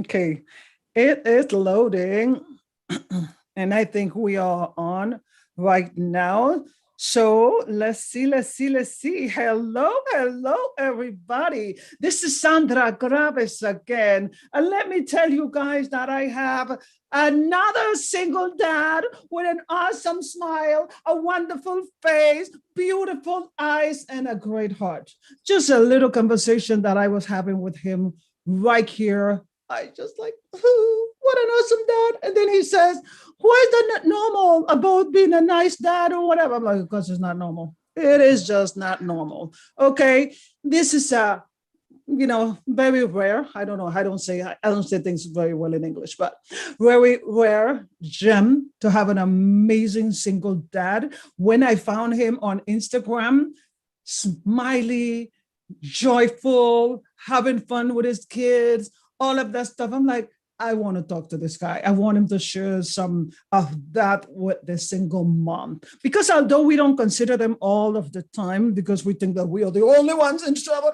Okay, it is loading, and I think we are on right now. So let's see. Hello, everybody. This is Sandra Graves again. And let me tell you guys that I have another single dad with an awesome smile, a wonderful face, beautiful eyes, and a great heart. Just a little conversation that I was having with him right here. I just like, what an awesome dad. And then he says, why is that not normal about being a nice dad or whatever? I'm like, because it's not normal. It is just not normal. Okay. This is very rare. I don't know. I don't say things very well in English, but very rare gem to have an amazing single dad. When I found him on Instagram, smiley, joyful, having fun with his kids, all of that stuff. I'm like, I want to talk to this guy. I want him to share some of that with the single mom. Because although we don't consider them all of the time because we think that we are the only ones in trouble.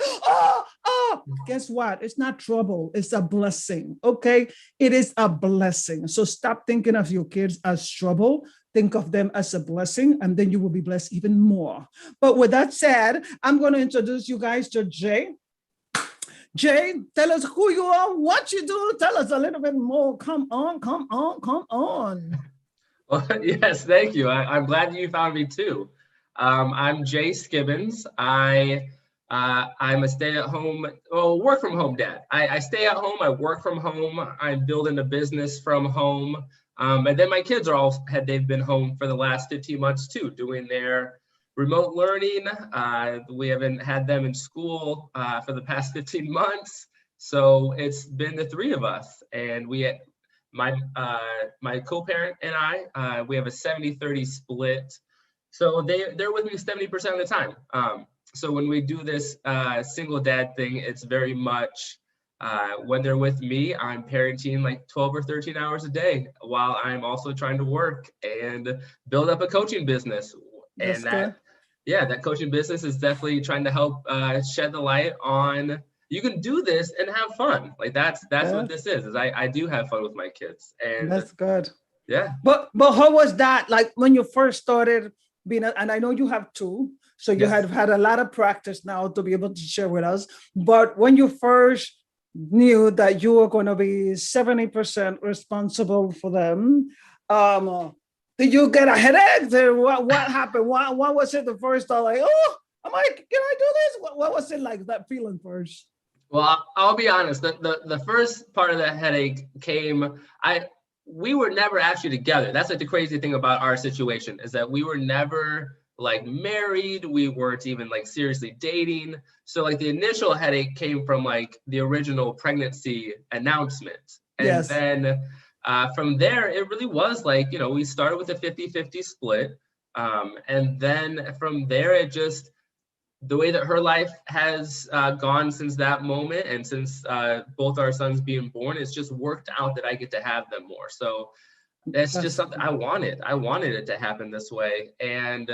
Guess what? It's not trouble. It's a blessing. Okay. It is a blessing. So stop thinking of your kids as trouble. Think of them as a blessing, and then you will be blessed even more. But with that said, I'm going to introduce you guys to Jay. Jay, tell us who you are, what you do. Tell us a little bit more. Come on. Well, yes, thank you. I'm glad you found me too. I'm Jay Skibbens. I'm a stay-at-home, work from home dad. I stay at home, I work from home, I'm building a business from home. And then my kids they've been home for the last 15 months too, doing their remote learning. We haven't had them in school for the past 15 months. So it's been the three of us. And my co-parent and I, we have a 70-30 split. So they're with me 70% of the time. So when we do this single dad thing, it's very much when they're with me, I'm parenting like 12 or 13 hours a day while I'm also trying to work and build up a coaching business. That's good. That coaching business is definitely trying to help shed the light on you can do this and have fun. Like that's what this is I do have fun with my kids. And that's good. Yeah. But how was that? Like when you first started being, and I know you have two, so you Yes. have had a lot of practice now to be able to share with us. But when you first knew that you were going to be 70% responsible for them, did you get a headache? What happened? What was it the first time? Like, oh, I'm like, can I do this? What was it like, that feeling first? Well, I'll be honest. The first part of the headache came. We were never actually together. That's like the crazy thing about our situation is that we were never like married. We weren't even like seriously dating. So like the initial headache came from like the original pregnancy announcement. And then from there, it really was like, we started with a 50-50 split. And then from there, it just, the way that her life has gone since that moment and since both our sons being born, it's just worked out that I get to have them more. So that's just something I wanted. I wanted it to happen this way. And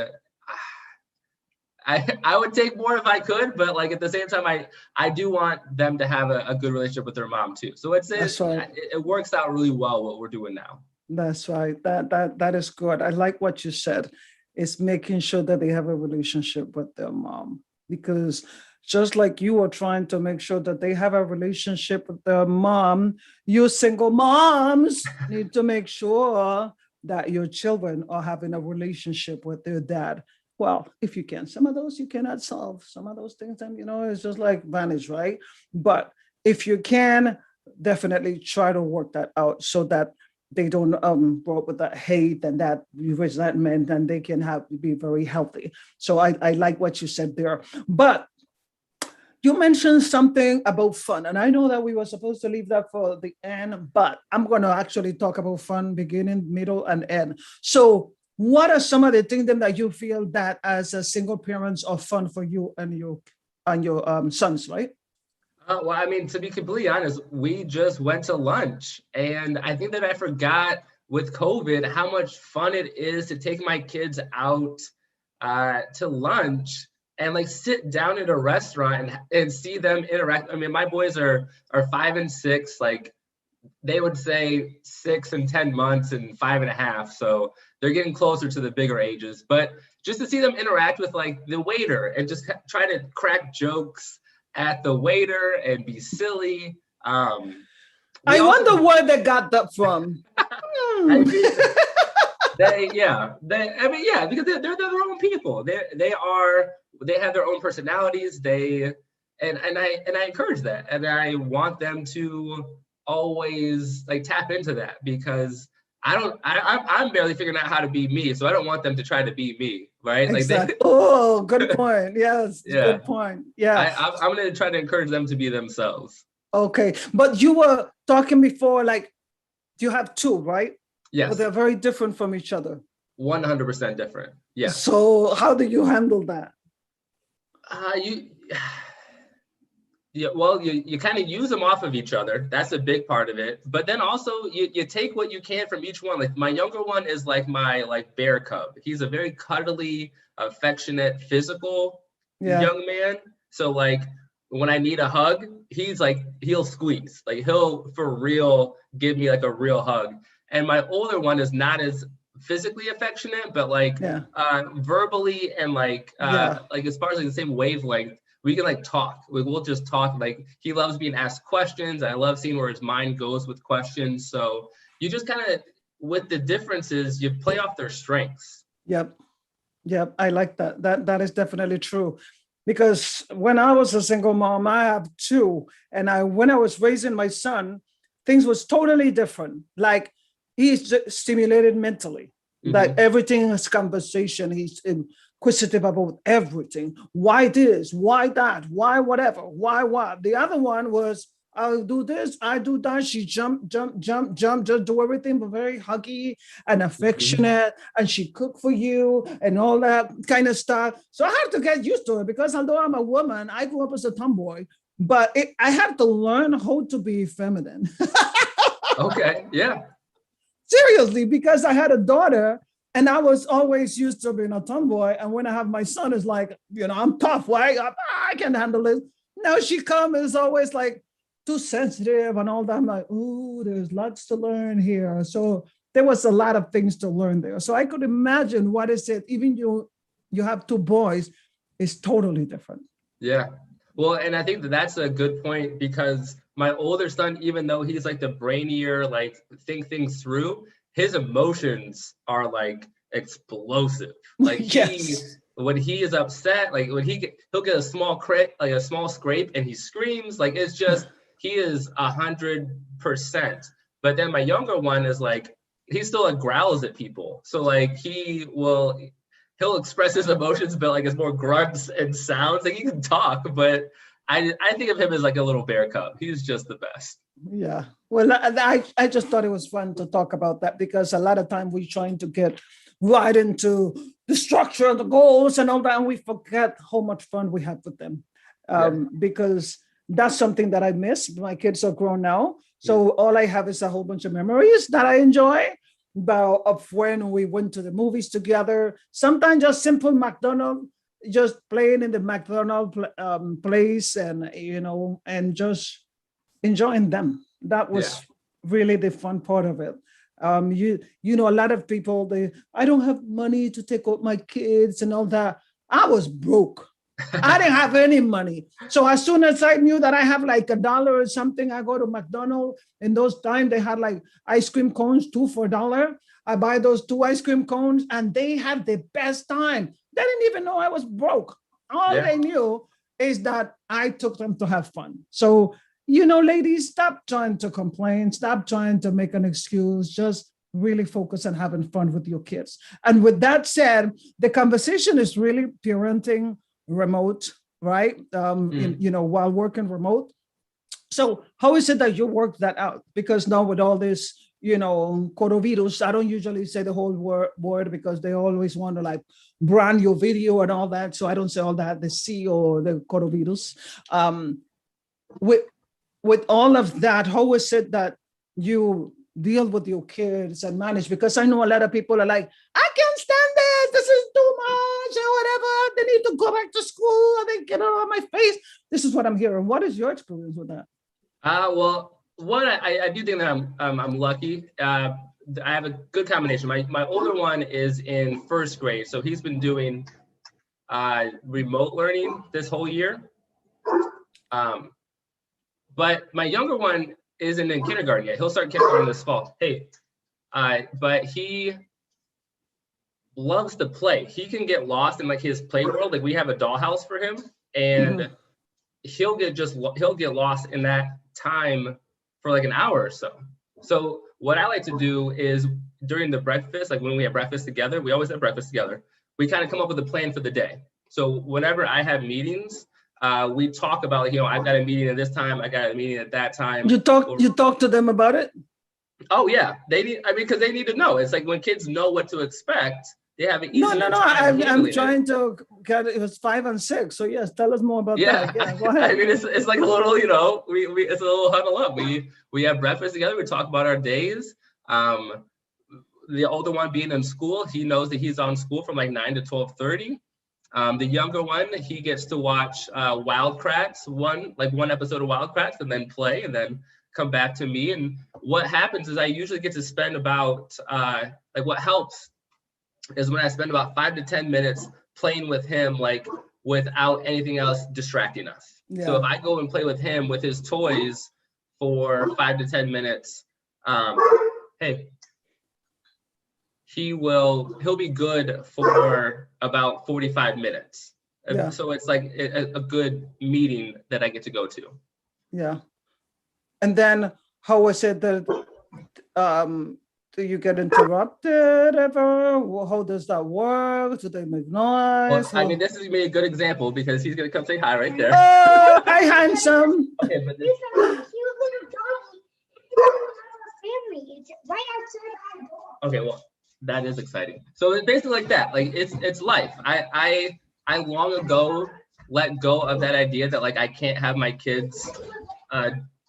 I would take more if I could, but like at the same time, I do want them to have a good relationship with their mom too. So it works out really well what we're doing now. That's right. That is good. I like what you said. It's making sure that they have a relationship with their mom, because just like you are trying to make sure that they have a relationship with their mom, you single moms need to make sure that your children are having a relationship with their dad. Well, if you can, some of those you cannot solve. Some of those things, and it's just like vanish, right? But if you can, definitely try to work that out so that they don't grow up with that hate and that resentment, and they can be very healthy. So I like what you said there. But you mentioned something about fun, and I know that we were supposed to leave that for the end, but I'm going to actually talk about fun, beginning, middle, and end. So what are some of the things that you feel that as a single parents are fun for you and your sons, right? Well, I mean, to be completely honest, we just went to lunch, and I think that I forgot with COVID how much fun it is to take my kids out to lunch and like sit down at a restaurant and see them interact. I mean, my boys are 5 and 6. Like they would say 6 and 10 months and 5.5. So they're getting closer to the bigger ages. But just to see them interact with like the waiter and just try to crack jokes at the waiter and be silly. I wonder where they got that from. I mean, because they're their own people. They have their own personalities. And I encourage that, and I want them to always like tap into that, because I'm barely figuring out how to be me, so I don't want them to try to be me, right? Exactly. Oh, good point. Yes, yeah. Good point. Yeah, I'm going to try to encourage them to be themselves. Okay, but you were talking before, like you have two, right? Yes. But they're very different from each other. 100% different. Yeah. So how do you handle that? You kind of use them off of each other. That's a big part of it. But then also you take what you can from each one. Like my younger one is like my like bear cub. He's a very cuddly, affectionate, physical young man. So like when I need a hug, he's like, he'll squeeze. Like he'll for real give me like a real hug. And my older one is not as physically affectionate, but like verbally and like as far as like the same wavelength. We can like talk. We'll just talk. Like he loves being asked questions. I love seeing where his mind goes with questions. So you just kind of, with the differences, you play off their strengths. Yep. I like that. That is definitely true. Because when I was a single mom, I have two, and when I was raising my son, things was totally different. Like he's stimulated mentally. Like everything is conversation. He's inquisitive about everything. Why this? Why that? Why whatever? Why what? The other one was, I'll do this, I do that. She jump, just do everything, but very huggy and affectionate. And she cook for you and all that kind of stuff. So I have to get used to it, because although I'm a woman, I grew up as a tomboy, but I have to learn how to be feminine. Okay, yeah. Seriously, because I had a daughter and I was always used to being a tomboy. And when I have my son, it's like, I'm tough. Why? I can handle it. Now she comes, is always like too sensitive and all that. I'm like, ooh, there's lots to learn here. So there was a lot of things to learn there. So I could imagine what is it, even you have two boys, is totally different. Yeah. Well, and I think that's a good point, because my older son, even though he's like the brainier, like think things through, his emotions are like explosive. Like when he is upset, like when he'll get a small scrape and he screams. Like it's just, he is 100%. But then my younger one is like, he still like growls at people. So like he'll express his emotions, but like it's more grunts and sounds. Like he can talk, but I think of him as like a little bear cub. He's just the best. Yeah. Well, I just thought it was fun to talk about that, because a lot of time we're trying to get right into the structure, the goals and all that, and we forget how much fun we have with them. Because that's something that I miss. My kids are grown now. So all I have is a whole bunch of memories that I enjoy of when we went to the movies together. Sometimes just simple McDonald's, just playing in the McDonald's place, and and just enjoying them. That was really the fun part of it. A lot of people, I don't have money to take out my kids and all that. I was broke. I didn't have any money. So as soon as I knew that I have like $1 or something, I go to McDonald's. In those times, they had like ice cream cones, 2 for $1. I buy those 2 ice cream cones, and they had the best time. They didn't even know I was broke. All they knew is that I took them to have fun. So, ladies, stop trying to complain. Stop trying to make an excuse. Just really focus on having fun with your kids. And with that said, the conversation is really parenting remote, right? While working remote. So how is it that you work that out? Because now with all this, coronavirus, I don't usually say the whole word because they always want to like brand your video and all that. So I don't say all that, the C or the coronavirus. With all of that, how is it that you deal with your kids and manage? Because I know a lot of people are like, I can't stand this. This is too much or whatever. They need to go back to school, or they get it on my face. This is what I'm hearing. What is your experience with that? Well, one, I do think that I'm lucky. I have a good combination. My older one is in first grade, so he's been doing remote learning this whole year. But my younger one isn't in kindergarten yet. He'll start kindergarten this fall. Hey, but he loves to play. He can get lost in like his play world. Like we have a dollhouse for him, and he'll get lost in that time for like an hour or so. So what I like to do is during the breakfast, like when we have breakfast together, we always have breakfast together. We kind of come up with a plan for the day. So whenever I have meetings, we talk about, like, I've got a meeting at this time, I got a meeting at that time. You talk to them about it? Oh yeah, because they need to know. It's like when kids know what to expect, they have an easier No. I'm trying to get it. It was 5 and 6. So yes, tell us more about that. Yeah, go ahead. I mean, it's like a little, it's a little huddle up. We have breakfast together. We talk about our days. The older one being in school, he knows that he's on school from like 9 to 12:30. The younger one, he gets to watch Wild Kratts, one episode of Wild Kratts, and then play, and then come back to me. And what happens is I usually get to spend about what helps is when I spend about 5 to 10 minutes playing with him, like without anything else distracting us. Yeah. So if I go and play with him with his toys for 5 to 10 minutes, he'll be good for about 45 minutes. Yeah. So it's like a good meeting that I get to go to. Yeah. And then how was it that do you get interrupted ever? How does that work? Do they make noise? Well, I mean, this is a good example because he's gonna come say hi right there. Oh, hi, handsome. Okay, but this it's right outside our door. Okay, well, that is exciting. So it's basically like that. Like it's life. I long ago let go of that idea that like I can't have my kids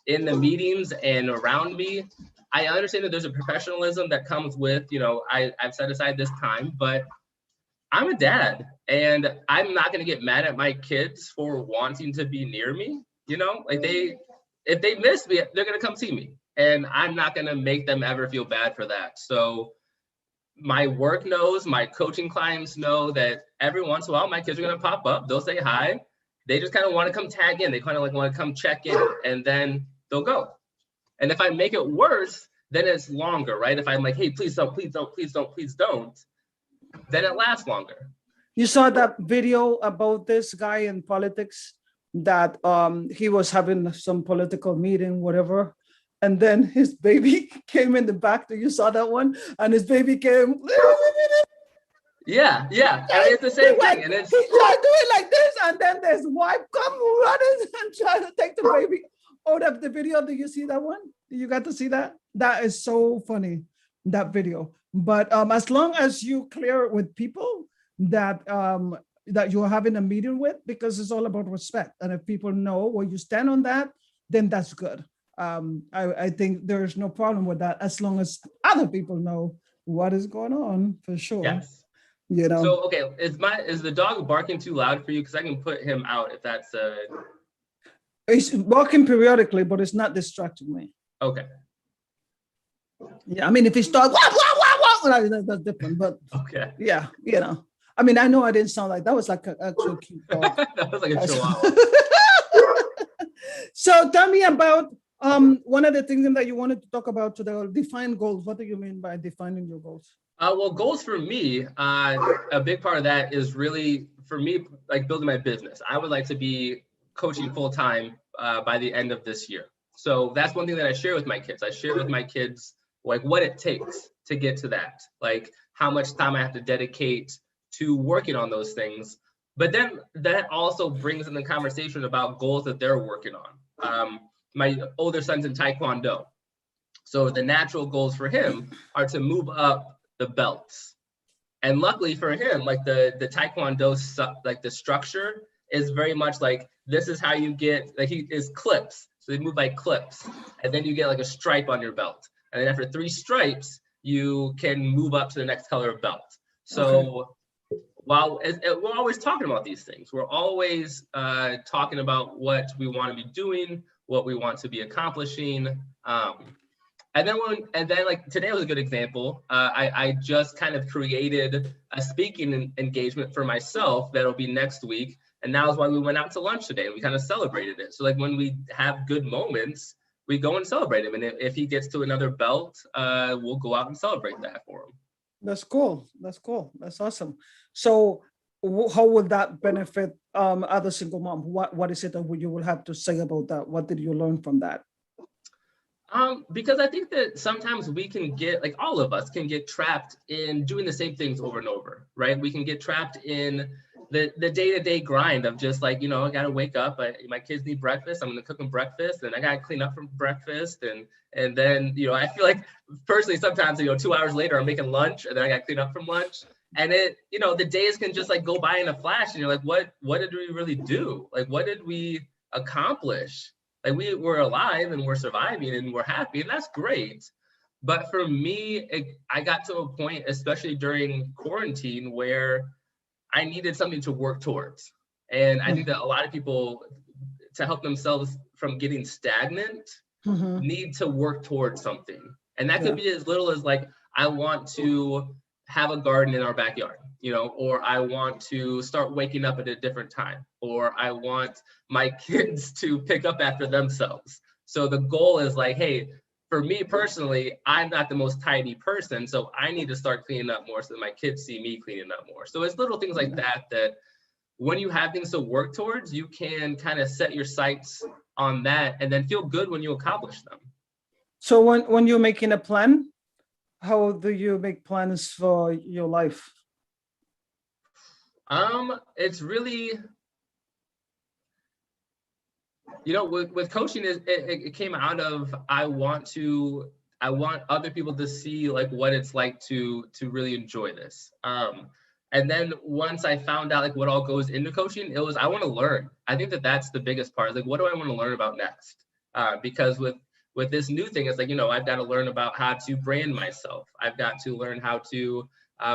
in the meetings and around me. I understand that there's a professionalism that comes with, I've set aside this time, but I'm a dad and I'm not going to get mad at my kids for wanting to be near me. Like if they miss me, they're going to come see me, and I'm not going to make them ever feel bad for that. So my work knows, my coaching clients know that every once in a while, my kids are going to pop up. They'll say hi. They just kind of want to come tag in. They kind of like want to come check in, and then they'll go. And if I make it worse, then it's longer, right? If I'm like, hey, please don't, then it lasts longer. You saw that video about this guy in politics that he was having some political meeting, whatever. And then his baby came in the back. You saw that one? And his baby came. Yeah. And it's the same thing. And it's he tried to do it like this. And then this wife come running and try to take the baby out of the video. Did you see that one? You got to see that? That is so funny, that video. But as long as you clear it with people that that you're having a meeting with, because it's all about respect. And if people know where you stand on that, then that's good. I think there's no problem with that as long as other people know what is going on, for sure. Yes. So, okay, is the dog barking too loud for you? Because I can put him out if that's He's barking periodically, but it's not distracting me. Okay. Yeah, I mean, if he starts, that's different, but okay. Yeah, I mean, I know I didn't sound like that. Was like an actual cute dog. That was like a chihuahua. So tell me about one of the things that you wanted to talk about today, define goals. What do you mean by defining your goals? Well, goals for me, a big part of that is really, for me, like building my business. I would like to be coaching full-time by the end of this year. So that's one thing that I share with my kids. I share with my kids like what it takes to get to that, like how much time I have to dedicate to working on those things. But then that also brings in the conversation about goals that they're working on. My older son's in Taekwondo. So the natural goals for him are to move up the belts. And luckily for him, like the Taekwondo, like the structure is very much like, this is how you get, like he is clips. So they move by clips, and then you get like a stripe on your belt. And then after 3 stripes, you can move up to the next color of belt. So while we're always talking about these things, we're always talking about what we want to be doing, what we want to be accomplishing. And then like today was a good example. I just kind of created a speaking engagement for myself that'll be next week. And that was why we went out to lunch today and we kind of celebrated it. So like when we have good moments, we go and celebrate him. And if he gets to another belt, we'll go out and celebrate that for him. That's cool. That's cool. That's awesome. So how would that benefit other single mom? What is it that you will have to say about that? What did you learn from that? Because I think that sometimes we can get, like all of us can get trapped in doing the same things over and over, right? We can get trapped in the day-to-day grind of just like, you know, I gotta wake up, my kids need breakfast, I'm gonna cook them breakfast, and I gotta clean up from breakfast, and then, you know, I feel like personally sometimes, you know, 2 hours later I'm making lunch, and then I gotta clean up from lunch, and it, you know, the days can just like go by in a flash, and you're like, what did we really do? Like, what did we accomplish? Like we're alive and we're surviving and we're happy, and that's great. But for me, I got to a point, especially during quarantine, where I needed something to work towards. And I think that a lot of people, to help themselves from getting stagnant, need to work towards something. And that could be as little as like, I want to have a garden in our backyard, you know, or I want to start waking up at a different time, or I want my kids to pick up after themselves. So the goal is like, hey, for me personally, I'm not the most tidy person, so I need to start cleaning up more so that my kids see me cleaning up more. So it's little things like that, that when you have things to work towards, you can kind of set your sights on that and then feel good when you accomplish them. So when you're making a plan, how do you make plans for your life? It's really, you know, with coaching, it came out of, I want other people to see like what it's like to really enjoy this. And then once I found out like what all goes into coaching, it was, I want to learn. I think that that's the biggest part. Like, what do I want to learn about next? Because with this new thing, it's like, you know, I've got to learn about how to brand myself. I've got to learn how to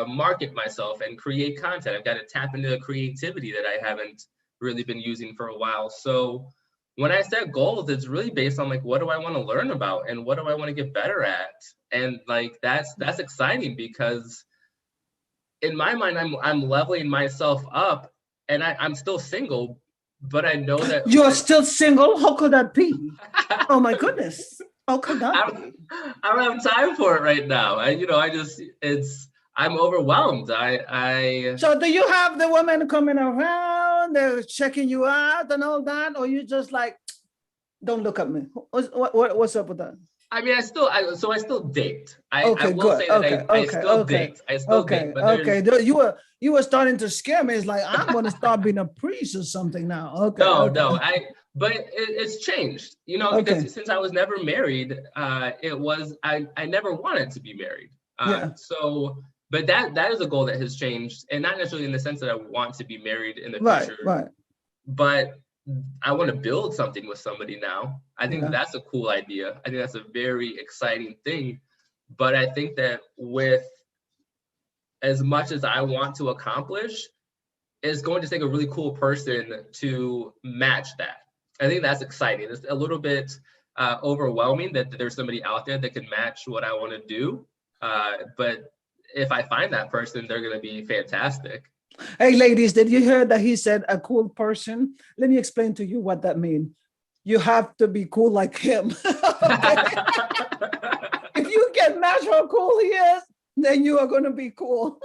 market myself and create content. I've got to tap into the creativity that I haven't really been using for a while. So when I set goals, it's really based on like, what do I want to learn about and what do I want to get better at? And like, that's exciting, because in my mind, I'm leveling myself up, and I'm still single, but I know that you're still single. How could that be? Oh my goodness. How could that be? I don't have time for it right now. I'm overwhelmed. So do you have the women coming around, they're checking you out and all that, or you just like, don't look at me? What's up with that? I mean, I still date. I will good. say that I still date. I still date. But You were starting to scare me. It's like, I'm going to start being a priest or something now. No. But it's changed, you know, because since I was never married, I never wanted to be married. So, but that is a goal that has changed, and not necessarily in the sense that I want to be married in the future. Right. But I want to build something with somebody now. I think that's a cool idea. I think that's a very exciting thing. But I think that with as much as I want to accomplish, it's going to take a really cool person to match that. I think that's exciting. It's a little bit overwhelming that there's somebody out there that can match what I want to do. But if I find that person, they're going to be fantastic. Hey, ladies, did you hear that he said a cool person? Let me explain to you what that means. You have to be cool like him. If you can match how cool he is, then you are going to be cool.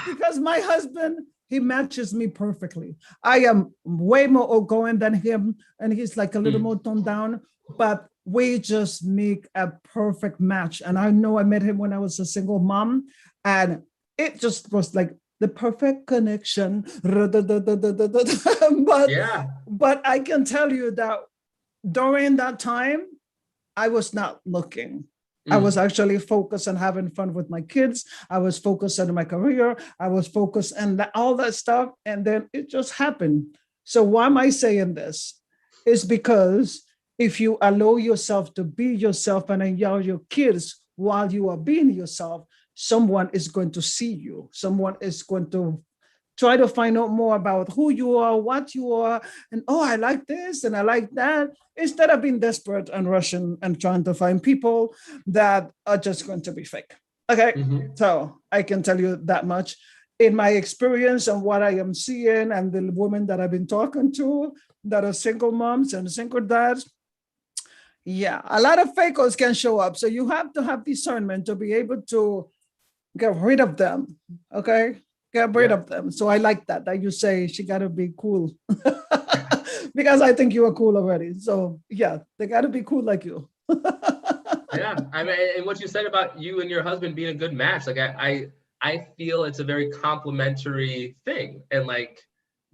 Because my husband, he matches me perfectly. I am way more outgoing than him, and he's like a little more toned down, but we just make a perfect match. And I know I met him when I was a single mom, and it just was like the perfect connection. But I can tell you that during that time, I was not looking. I was actually focused on having fun with my kids. I was focused on my career. I was focused on all that stuff. And then it just happened. So why am I saying this? Is because if you allow yourself to be yourself and allow your kids while you are being yourself, someone is going to see you. Someone is going to try to find out more about who you are, what you are, and oh, I like this and I like that, instead of being desperate and rushing and trying to find people that are just going to be fake. Okay, Hmm. so I can tell you that much. In my experience and what I am seeing, and the women that I've been talking to that are single moms and single dads, yeah, a lot of fakers can show up. So you have to have discernment to be able to get rid of them. Okay. Get rid Yeah. of them. So I like that you say she got to be cool because I think you are cool already. So yeah, they got to be cool like you. Yeah, I mean, and what you said about you and your husband being a good match, like I feel it's a very complimentary thing, and like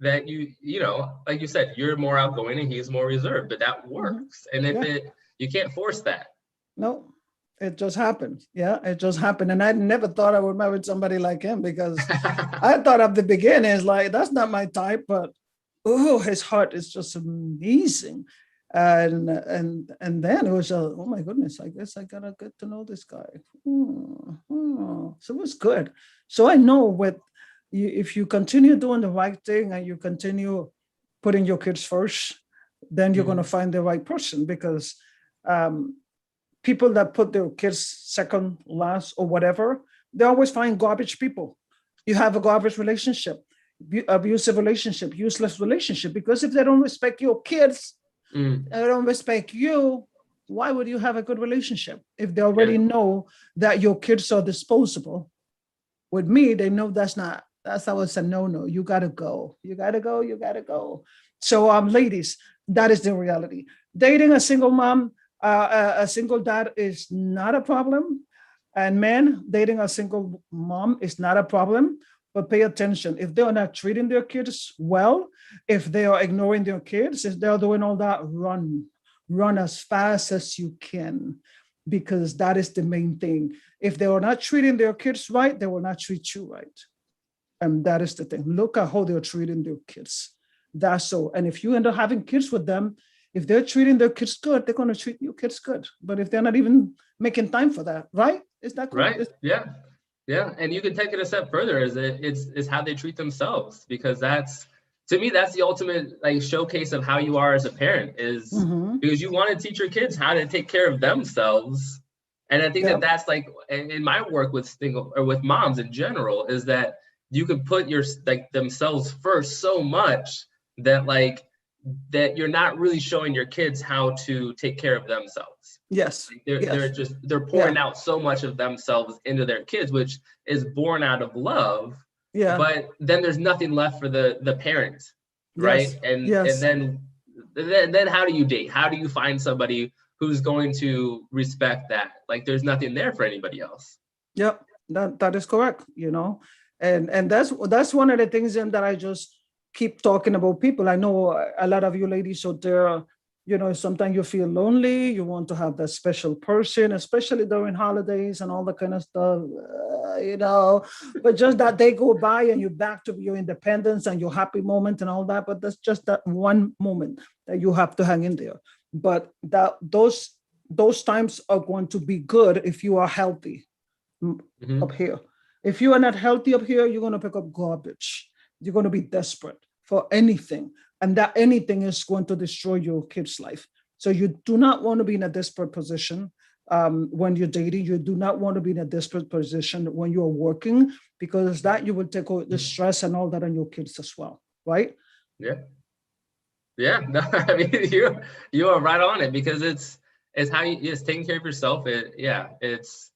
that you know, like you said, you're more outgoing and he's more reserved, but that Mhm. works. And if Yeah. it, you can't force that. No, it just happened. Yeah, it just happened. And I never thought I would marry somebody like him because I thought at the beginning, it's like, that's not my type, but oh, his heart is just amazing. And then it was oh my goodness, I guess I gotta get to know this guy. So it was good. So I know with you, if you continue doing the right thing and you continue putting your kids first, then you're gonna Mhm. find the right person because um, people that put their kids second, last, or whatever, they always find garbage people. You have a garbage relationship, abusive relationship, useless relationship, because if they don't respect your kids, Mm, they don't respect you, why would you have a good relationship if they already yeah, know that your kids are disposable? With me, they know that's always a no-no. You gotta go. You gotta go. You gotta go. So, ladies, that is the reality. Dating a single mom, a single dad is not a problem, and men dating a single mom is not a problem. But pay attention if they are not treating their kids well, if they are ignoring their kids, if they are doing all that, run as fast as you can, because that is the main thing. If they are not treating their kids right, they will not treat you right. And that is the thing. Look at how they're treating their kids. That's so. And if you end up having kids with them, if they're treating their kids good, they're going to treat your kids good. But if they're not even making time for that, right? Is that cool? right. Yeah. Yeah, and you can take it a step further is it's how they treat themselves, because that's, to me, that's the ultimate like showcase of how you are as a parent, is Mm-hmm. because you want to teach your kids how to take care of themselves. And I think that Yep. that's like in my work with single or with moms in general, is that you can put your like themselves first so much that like that you're not really showing your kids how to take care of themselves. Yes. They're Yes. just they're Yeah. pouring out so much of themselves into their kids, which is born out of love. Yeah. But then there's nothing left for the parent, right? Yes. And Yes. then how do you date? How do you find somebody who's going to respect that? Like there's nothing there for anybody else. Yep, that is correct. And that's one of the things that I just keep talking about people. I know a lot of you ladies out there. Sometimes you feel lonely. You want to have that special person, especially during holidays and all that kind of stuff. But just that they go by and you're back to your independence and your happy moment and all that. But that's just that one moment that you have to hang in there. But those times are going to be good if you are healthy up Hmm. here. If you are not healthy up here, you're going to pick up garbage. You're going to be desperate for anything. And that anything is going to destroy your kid's life. So you do not want to be in a desperate position when you're dating. You do not want to be in a desperate position when you're working, because that you will take all the stress and all that on your kids as well. Right? Yeah. Yeah. No, I mean you are right on it, because it's how you, it's taking care of yourself. Yeah, it's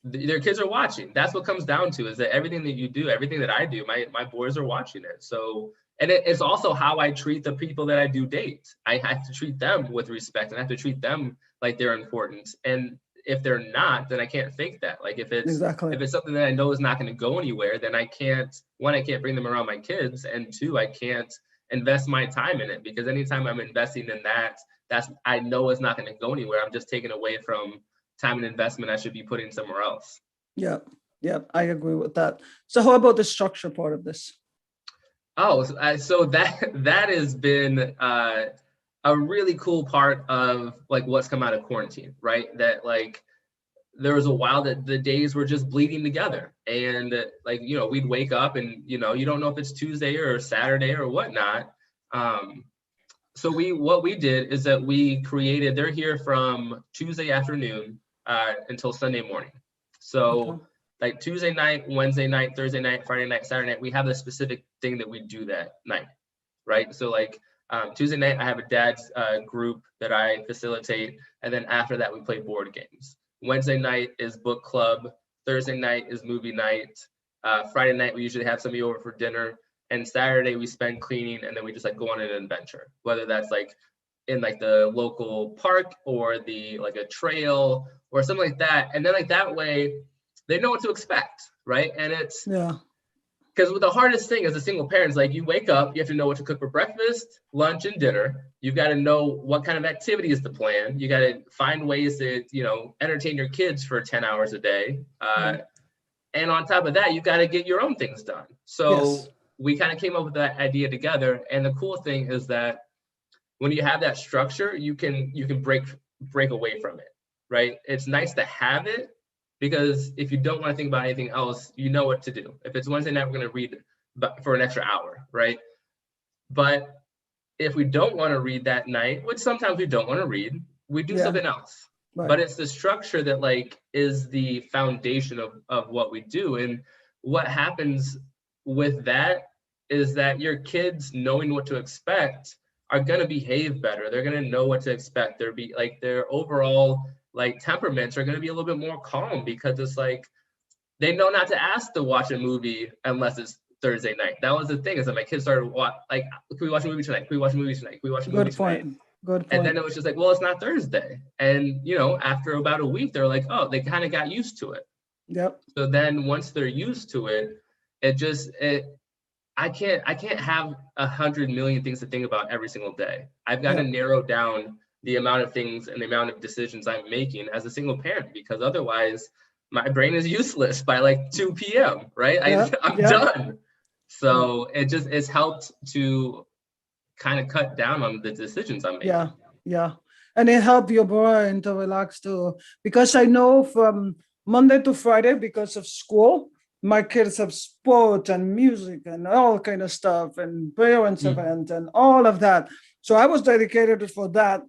their kids are watching. That's what comes down to, is that everything that you do, everything that I do, my boys are watching it. So, and it's also how I treat the people that I do date. I have to treat them with respect, and I have to treat them like they're important. And if they're not, then I can't fake that. Like Exactly. if it's something that I know is not going to go anywhere, then I can't, one, I can't bring them around my kids, and two, I can't invest my time in it, because anytime I'm investing in that, that's, I know it's not going to go anywhere. I'm just taking away from time and investment I should be putting somewhere else. Yeah. Yeah. I agree with that. So how about the structure part of this? Oh, so that has been a really cool part of like what's come out of quarantine, right? That like there was a while that the days were just bleeding together, and like, you know, we'd wake up and, you know, you don't know if it's Tuesday or Saturday or whatnot. So what we did is that we created, they're here from Tuesday afternoon until Sunday morning. Okay. So like Tuesday night, Wednesday night, Thursday night, Friday night, Saturday night, we have a specific thing that we do that night, right? So like Tuesday night, I have a dad's group that I facilitate, and then after that, we play board games. Wednesday night is book club. Thursday night is movie night. Friday night, we usually have somebody over for dinner. And Saturday, we spend cleaning, and then we just like go on an adventure, whether that's like in like the local park or the like a trail or something like that. And then like that way, they know what to expect, right? And it's because the hardest thing as a single parent is like you wake up, you have to know what to cook for breakfast, lunch, and dinner. You've got to know what kind of activities to plan. You got to find ways to, you know, entertain your kids for 10 hours a day. And on top of that, you've got to get your own things done. So we kind of came up with that idea together. And the cool thing is that when you have that structure, you can break away from it, right? It's nice to have it, because if you don't want to think about anything else, you know what to do. If it's Wednesday night, we're going to read for an extra hour, right? But if we don't want to read that night, which sometimes we don't want to read, we do something else. Right. But it's the structure that like is the foundation of what we do. And what happens with that is that your kids, knowing what to expect, are going to behave better. They're going to know what to expect. Their overall like temperaments are going to be a little bit more calm, because it's like they know not to ask to watch a movie unless it's Thursday night. That was the thing, is that my kids started like, can we watch a movie tonight? Can we watch a movie tonight? Can we watch a movie tonight? Good point. And then it was just like, well, it's not Thursday. And, you know, after about a week, they're like, oh, they kind of got used to it. Yep. So then once they're used to it, I can't have 100 million things to think about every single day. I've got to narrow down the amount of things and the amount of decisions I'm making as a single parent, because otherwise my brain is useless by like 2 p.m. right? I'm done. So it's helped to kind of cut down on the decisions I'm making. Yeah. And it helped your brain to relax too. Because I know from Monday to Friday, because of school, my kids have sport and music and all kind of stuff and parents event and all of that. So I was dedicated for that.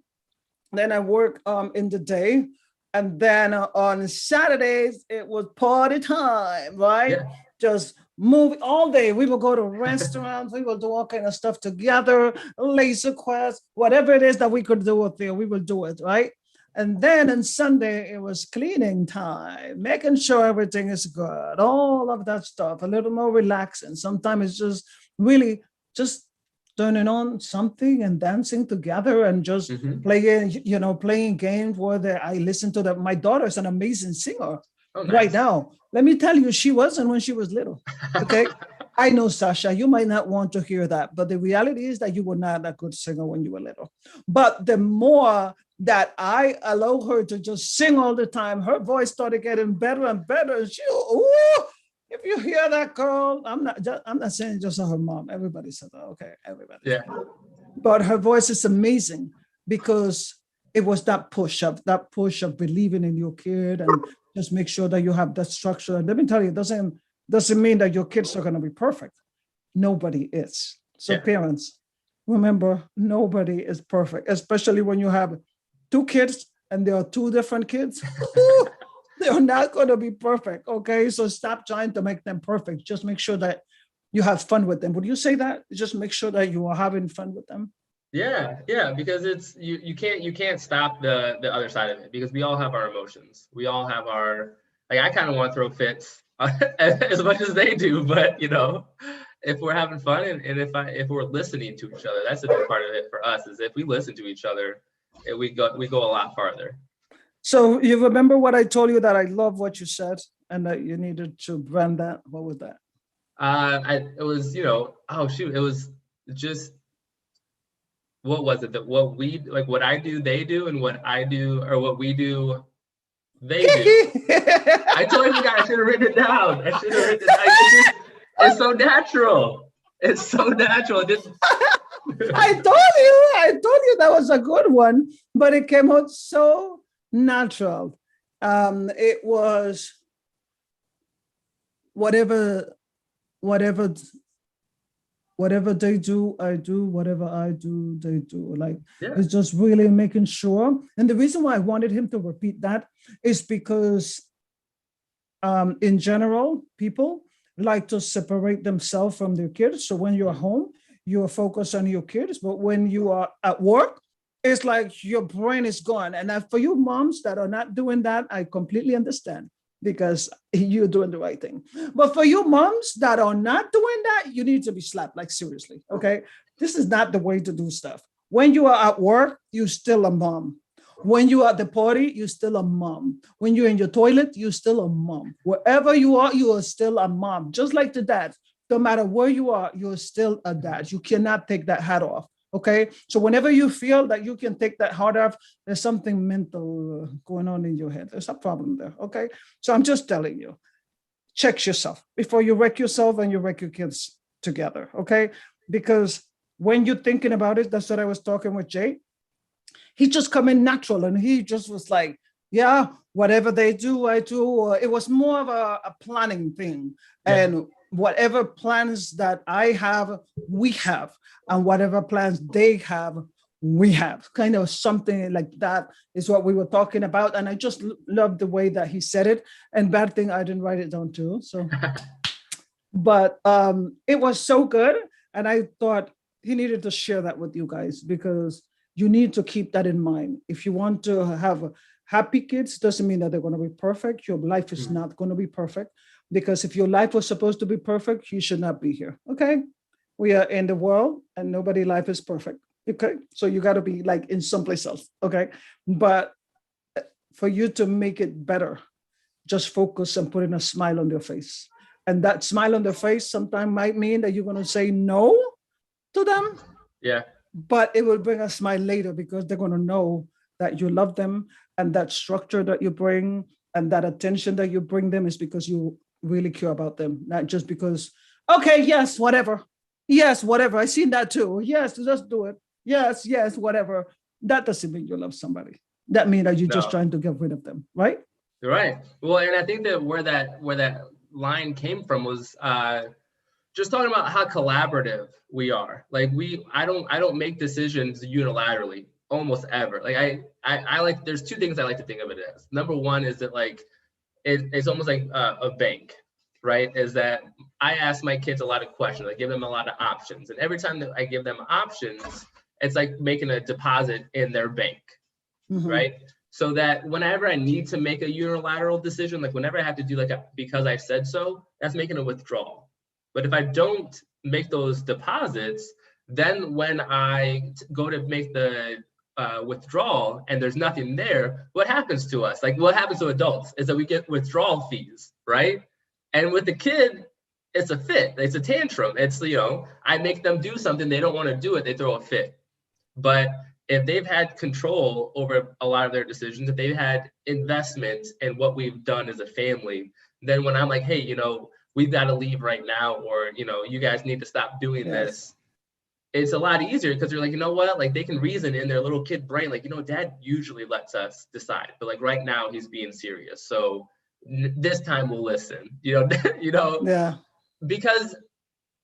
Then I work in the day. And then on Saturdays, it was party time, right? Yeah. Just move all day. We will go to restaurants. We will do all kind of stuff together, laser quest, whatever it is that we could do up there, we will do it, right? And then on Sunday, it was cleaning time, making sure everything is good, all of that stuff, a little more relaxing. Sometimes it's just really just turning on something and dancing together and just playing games where I listen to them. My daughter is an amazing singer right now. Let me tell you, she wasn't when she was little, okay? I know, Sasha, you might not want to hear that, but the reality is that you were not a good singer when you were little. But the more that I allow her to just sing all the time, her voice started getting better and better. And if you hear that girl, I'm not saying just her mom. Everybody said that, okay? Everybody. Yeah. But her voice is amazing because it was that push of believing in your kid and just make sure that you have that structure. And let me tell you, it doesn't mean that your kids are going to be perfect. Nobody is. So parents, remember, nobody is perfect, especially when you have 2 kids and there are 2 different kids. They're not going to be perfect, okay? So stop trying to make them perfect. Just make sure that you have fun with them. Would you say that? Just make sure that you are having fun with them. Yeah, because it's you can't stop the other side of it, because we all have our emotions. We all have our, like, I kind of want to throw fits as much as they do, but you know, if we're having fun and if we're listening to each other, that's the big part of it for us, is if we listen to each other, we go a lot farther. So you remember what I told you, that I love what you said and that you needed to brand that? What was that? It was, it was just, what was it? That what we, like, what I do, they do, and what I do, or what we do, they do. I totally forgot. I should have written it down. It's so natural. It's so natural. I told you that was a good one, but it came out so natural. It was whatever, whatever, whatever they do, I do. Whatever I do, they do. Like, Yeah. it's just really making sure. And the reason why I wanted him to repeat that is because in general, people like to separate themselves from their kids. So when you're home, you're focused on your kids. But when you are at work, it's like your brain is gone. And for you moms that are not doing that, I completely understand because you're doing the right thing. But for you moms that are not doing that, you need to be slapped, like seriously. Okay. This is not the way to do stuff. When you are at work, you're still a mom. When you are at the party, you're still a mom. When you're in your toilet, you're still a mom. Wherever you are still a mom. Just like the dad. No matter where you are, you're still a dad. You cannot take that hat off. Okay. So whenever you feel that you can take that hat off, there's something mental going on in your head. There's a problem there. Okay. So I'm just telling you, check yourself before you wreck yourself and you wreck your kids together. Okay. Because when you're thinking about it, that's what I was talking with Jay. He just come in natural and he just was like, yeah, whatever they do, I do. Or it was more of a planning thing. Yeah. And whatever plans that I have, we have. And whatever plans they have, we have. Kind of something like that is what we were talking about. And I just loved the way that he said it. And bad thing, I didn't write it down too. So, but it was so good. And I thought he needed to share that with you guys because you need to keep that in mind. If you want to have happy kids, doesn't mean that they're going to be perfect. Your life is not going to be perfect because if your life was supposed to be perfect, you should not be here. Okay. We are in the world and nobody's life is perfect. Okay. So you got to be like in someplace else. Okay. But for you to make it better, just focus and putting a smile on their face. And that smile on their face sometimes might mean that you're going to say no to them. Yeah. But it will bring a smile later because they're going to know that you love them and that structure that you bring and that attention that you bring them is because you really care about them, not just because, okay, yes, whatever. Yes, whatever. I seen that too. Yes, just do it. Yes, yes, whatever. That doesn't mean you love somebody. That means that you're just trying to get rid of them, right? Right. Well, and I think that where that line came from was just talking about how collaborative we are. Like I don't make decisions unilaterally almost ever. Like I like, there's two things I like to think of it as. Number one is that like, it's almost like a bank, right? Is that I ask my kids a lot of questions. I give them a lot of options. And every time that I give them options, it's like making a deposit in their bank, right? So that whenever I need to make a unilateral decision, like whenever I have to do like because I said so, that's making a withdrawal. But if I don't make those deposits, then when I go to make the withdrawal and there's nothing there, what happens to us? Like what happens to adults is that we get withdrawal fees, right? And with the kid, it's a fit, it's a tantrum. It's, I make them do something, they don't want to do it, they throw a fit. But if they've had control over a lot of their decisions, if they've had investment in what we've done as a family, then when I'm like, hey, we've got to leave right now, or, you guys need to stop doing this, it's a lot easier because they're like, you know what, like they can reason in their little kid brain, like, dad usually lets us decide, but like right now he's being serious. So this time we'll listen, Yeah. Because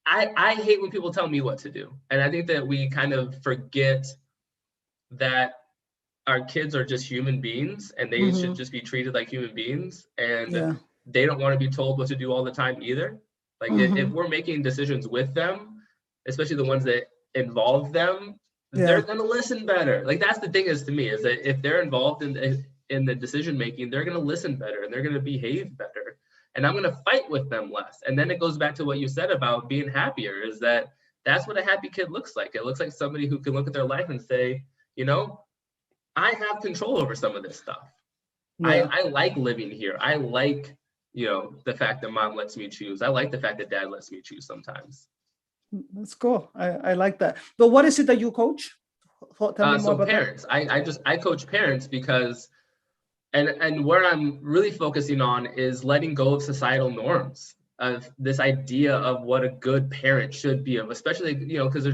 I hate when people tell me what to do. And I think that we kind of forget that our kids are just human beings and they should just be treated like human beings. And they don't want to be told what to do all the time either. Like if we're making decisions with them, especially the ones that involve them, they're going to listen better. Like that's the thing is to me is that if they're involved in the decision making, they're going to listen better and they're going to behave better. And I'm going to fight with them less. And then it goes back to what you said about being happier, is that that's what a happy kid looks like. It looks like somebody who can look at their life and say, I have control over some of this stuff. I like living here. I like, the fact that mom lets me choose. I like the fact that dad lets me choose sometimes. That's cool. I like that. But what is it that you coach? Tell me more about parents. I coach parents because, and where I'm really focusing on is letting go of societal norms of this idea of what a good parent should be, of especially, because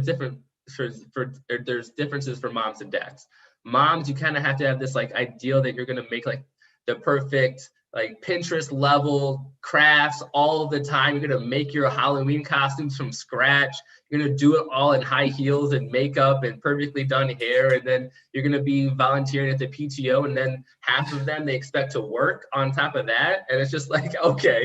there's differences for moms and dads. Moms, you kind of have to have this like ideal that you're going to make like the perfect like Pinterest level crafts all the time. You're gonna make your Halloween costumes from scratch. You're gonna do it all in high heels and makeup and perfectly done hair. And then you're gonna be volunteering at the PTO. And then half of them they expect to work on top of that. And it's just like, okay.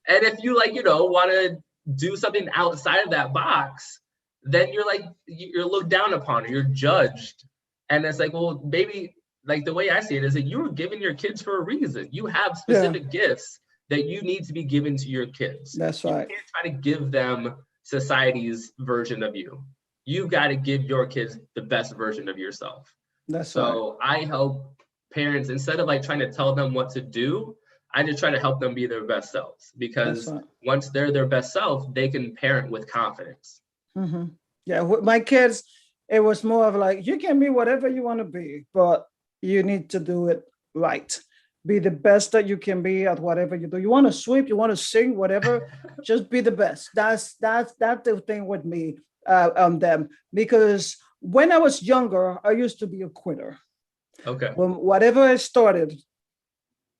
And if you like, want to do something outside of that box, then you're looked down upon, or you're judged. And it's like, well, maybe like the way I see it is that you were given your kids for a reason. You have specific gifts that you need to be given to your kids. That's right. You can't try to give them society's version of you. You've got to give your kids the best version of yourself. That's so right. I help parents, instead of like trying to tell them what to do, I just try to help them be their best selves, because right. Once they're their best self, they can parent with confidence. Mm-hmm. Yeah, with my kids, it was more of like, you can be whatever you want to be, but you need to do it right. Be the best that you can be at whatever you do. You want to sweep, you want to sing, whatever, just be the best. That's the thing with me on them. Because when I was younger, I used to be a quitter. Okay. When whatever I started,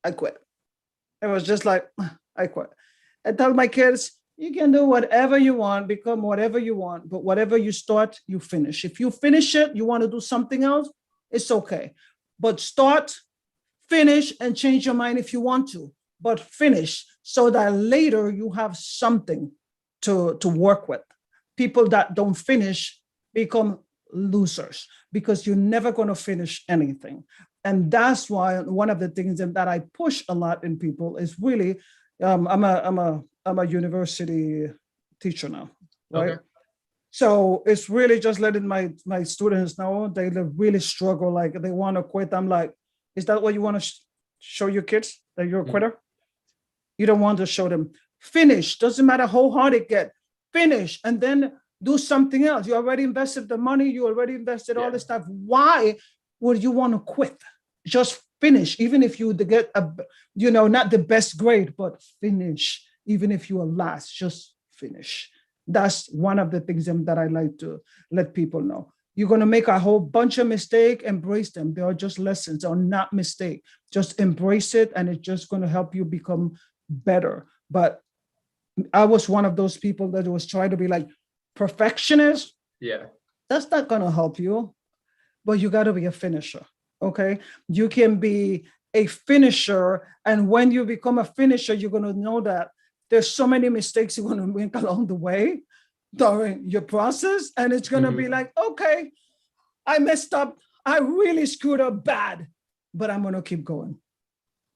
I quit. It was just like, I quit. I tell my kids, you can do whatever you want, become whatever you want, but whatever you start, you finish. If you finish it, you want to do something else, it's okay. But start, finish, and change your mind if you want to, but finish so that later you have something to work with. People that don't finish become losers, because you're never going to finish anything. And that's why one of the things that I push a lot in people is really, I'm a university teacher now, right? Okay. So it's really just letting my students know they really struggle, like they want to quit. I'm like, is that what you want to show your kids, that you're a quitter? You don't want to show them. Finish, doesn't matter how hard it gets. Finish, and then do something else. You already invested the money, you already invested all this stuff. Why would you want to quit? Just finish, even if you get not the best grade, but finish. Even if you are last, just finish. That's one of the things that I like to let people know. You're going to make a whole bunch of mistakes, embrace them. They are just lessons, or not mistakes. Just embrace it, and it's just going to help you become better. But I was one of those people that was trying to be like perfectionist. Yeah. That's not going to help you, but you got to be a finisher. Okay. You can be a finisher. And when you become a finisher, you're going to know that there's so many mistakes you're going to make along the way during your process. And it's going to be like, okay, I messed up. I really screwed up bad, but I'm going to keep going.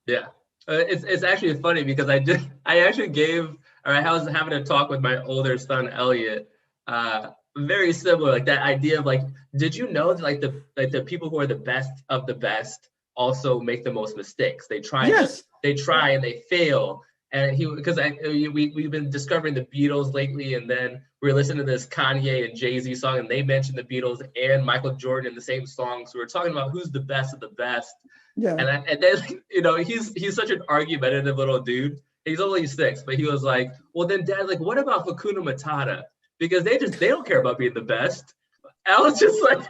Yeah. It's actually funny because I was having a talk with my older son, Elliot, very similar, like that idea of like, did you know that like the people who are the best of the best also make the most mistakes? They try, and they fail. And we've been discovering the Beatles lately, and then we were listening to this Kanye and Jay-Z song, and they mentioned the Beatles and Michael Jordan in the same song. So we were talking about who's the best of the best. Yeah. And then he's such an argumentative little dude. He's only 6, but he was like, well then Dad, like what about Hakuna Matata? Because they don't care about being the best. I was just like,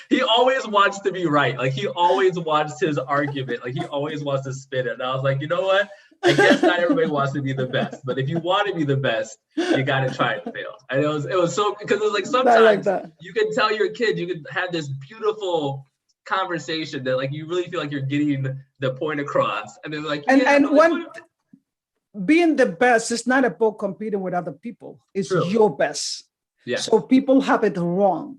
he always wants to be right. Like he always wants his argument. Like he always wants to spin it. And I was like, you know what? I guess not everybody wants to be the best, but if you want to be the best, you got to try and fail. And it was so, because it was like sometimes you can tell your kid, you can have this beautiful conversation that like you really feel like you're getting the point across, and they're like, being the best is not about competing with other people. It's your best. Yeah. So people have it wrong.